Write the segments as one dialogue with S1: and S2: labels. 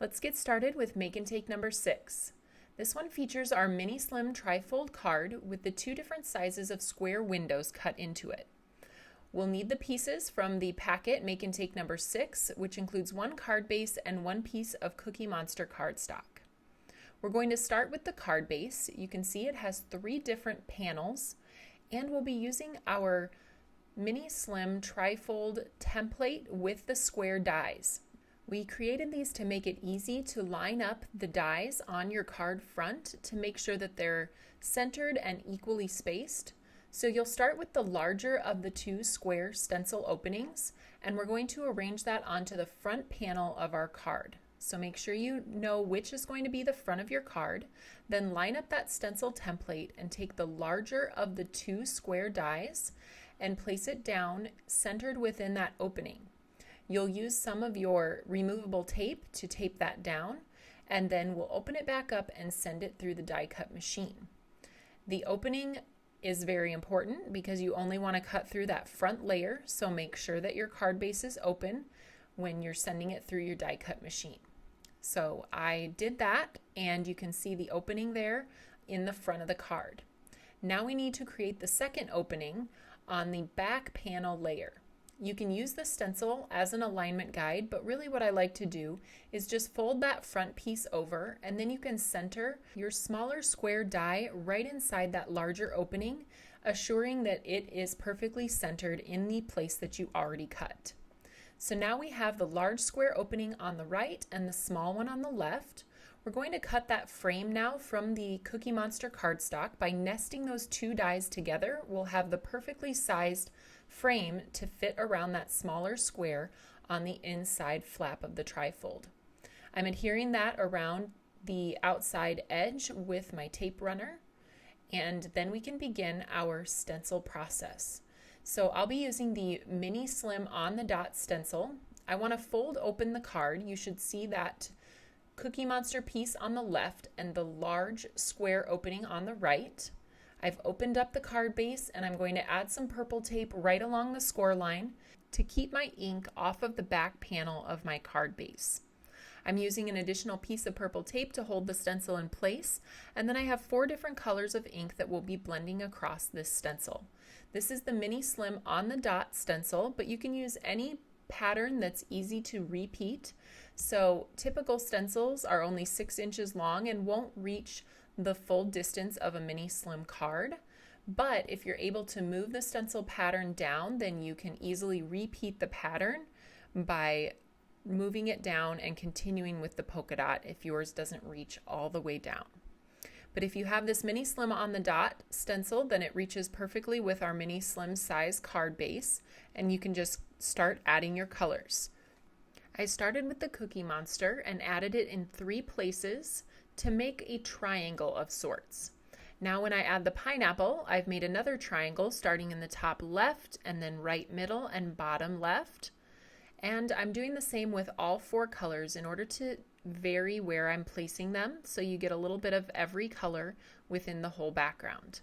S1: Let's get started with Make and Take number 6. This one features our mini slim trifold card with the two different sizes of square windows cut into it. We'll need the pieces from the packet Make and Take number 6, which includes one card base and one piece of Cookie Monster cardstock. We're going to start with the card base. You can see it has 3 different panels, and we'll be using our mini slim trifold template with the square dies. We created these to make it easy to line up the dies on your card front to make sure that they're centered and equally spaced. So you'll start with the larger of the 2 square stencil openings, and we're going to arrange that onto the front panel of our card. So make sure you know which is going to be the front of your card, then line up that stencil template and take the larger of the 2 square dies and place it down centered within that opening. You'll use some of your removable tape to tape that down, and then we'll open it back up and send it through the die cut machine. The opening is very important because you only want to cut through that front layer, so make sure that your card base is open when you're sending it through your die cut machine. So I did that, and you can see the opening there in the front of the card. Now we need to create the second opening on the back panel layer. You can use the stencil as an alignment guide, but really what I like to do is just fold that front piece over, and then you can center your smaller square die right inside that larger opening, assuring that it is perfectly centered in the place that you already cut. So now we have the large square opening on the right and the small one on the left. We're going to cut that frame now from the Cookie Monster cardstock. By nesting those 2 dies together, we'll have the perfectly sized frame to fit around that smaller square on the inside flap of the trifold. I'm adhering that around the outside edge with my tape runner, and then we can begin our stencil process. So I'll be using the mini slim on the dot stencil. I want to fold open the card. You should see that Cookie Monster piece on the left and the large square opening on the right. I've opened up the card base, and I'm going to add some purple tape right along the score line to keep my ink off of the back panel of my card base. I'm using an additional piece of purple tape to hold the stencil in place, and then I have 4 different colors of ink that will be blending across this stencil. This is the mini slim on the dot stencil, but you can use any pattern that's easy to repeat. So typical stencils are only 6 inches long and won't reach the full distance of a mini slim card. But if you're able to move the stencil pattern down, then you can easily repeat the pattern by moving it down and continuing with the polka dot if yours doesn't reach all the way down. But if you have this mini slim on the dot stencil, then it reaches perfectly with our mini slim size card base, and you can just start adding your colors. I started with the Cookie Monster and added it in 3 places to make a triangle of sorts. Now when I add the pineapple, I've made another triangle starting in the top left and then right middle and bottom left. And I'm doing the same with all 4 colors in order to vary where I'm placing them, so you get a little bit of every color within the whole background.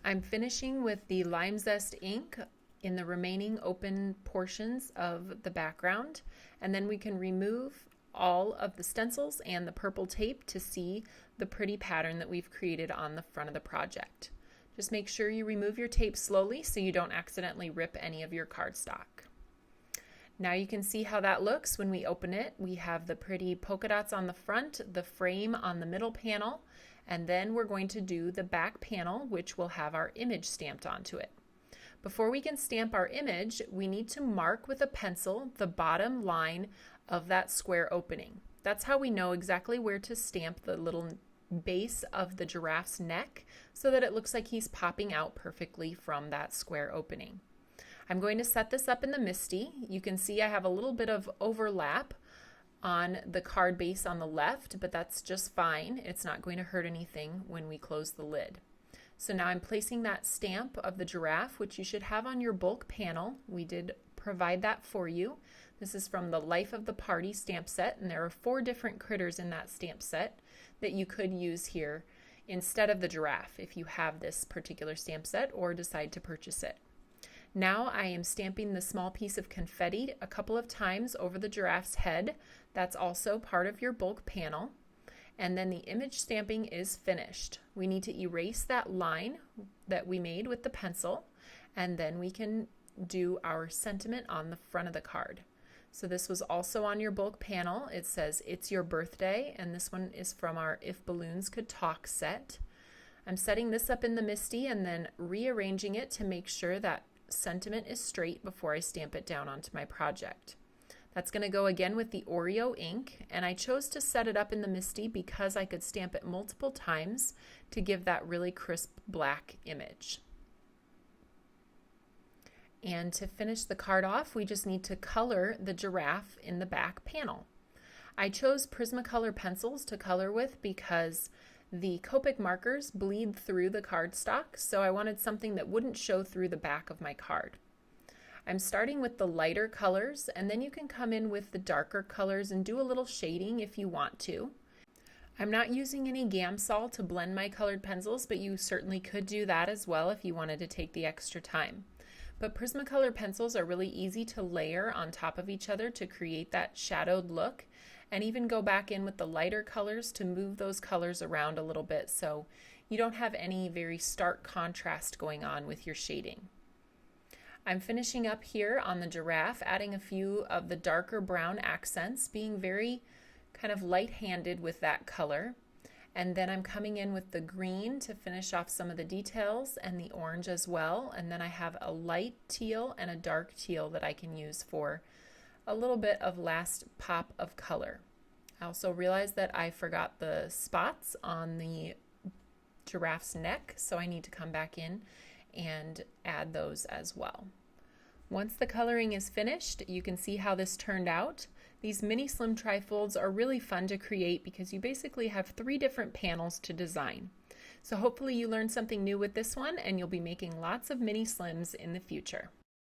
S1: I'm finishing with the Lime Zest ink in the remaining open portions of the background, and then we can remove all of the stencils and the purple tape to see the pretty pattern that we've created on the front of the project. Just make sure you remove your tape slowly so you don't accidentally rip any of your cardstock. Now you can see how that looks when we open it. We have the pretty polka dots on the front, the frame on the middle panel, and then we're going to do the back panel, which will have our image stamped onto it. Before we can stamp our image, we need to mark with a pencil the bottom line of that square opening. That's how we know exactly where to stamp the little base of the giraffe's neck so that it looks like he's popping out perfectly from that square opening. I'm going to set this up in the MISTI. You can see I have a little bit of overlap on the card base on the left, but that's just fine. It's not going to hurt anything when we close the lid. So now I'm placing that stamp of the giraffe, which you should have on your bulk panel. We did provide that for you. This is from the Life of the Party stamp set, and there are 4 different critters in that stamp set that you could use here instead of the giraffe if you have this particular stamp set or decide to purchase it. Now I am stamping the small piece of confetti a couple of times over the giraffe's head. That's also part of your bulk panel. And then the image stamping is finished. We need to erase that line that we made with the pencil, and then we can do our sentiment on the front of the card. So this was also on your bulk panel. It says, "It's your birthday," and this one is from our If Balloons Could Talk set. I'm setting this up in the MISTI and then rearranging it to make sure that sentiment is straight before I stamp it down onto my project. That's going to go again with the Oreo ink, and I chose to set it up in the MISTI because I could stamp it multiple times to give that really crisp black image. And to finish the card off, we just need to color the giraffe in the back panel. I chose Prismacolor pencils to color with because the Copic markers bleed through the cardstock, so I wanted something that wouldn't show through the back of my card. I'm starting with the lighter colors, and then you can come in with the darker colors and do a little shading if you want to. I'm not using any Gamsol to blend my colored pencils, but you certainly could do that as well if you wanted to take the extra time. But Prismacolor pencils are really easy to layer on top of each other to create that shadowed look, and even go back in with the lighter colors to move those colors around a little bit so you don't have any very stark contrast going on with your shading. I'm finishing up here on the giraffe, adding a few of the darker brown accents, being very kind of light-handed with that color. And then I'm coming in with the green to finish off some of the details, and the orange as well. And then I have a light teal and a dark teal that I can use for a little bit of last pop of color. I also realized that I forgot the spots on the giraffe's neck, so I need to come back in and add those as well. Once the coloring is finished, you can see how this turned out. These mini slim trifolds are really fun to create because you basically have 3 different panels to design. So hopefully you learned something new with this one, and you'll be making lots of mini slims in the future.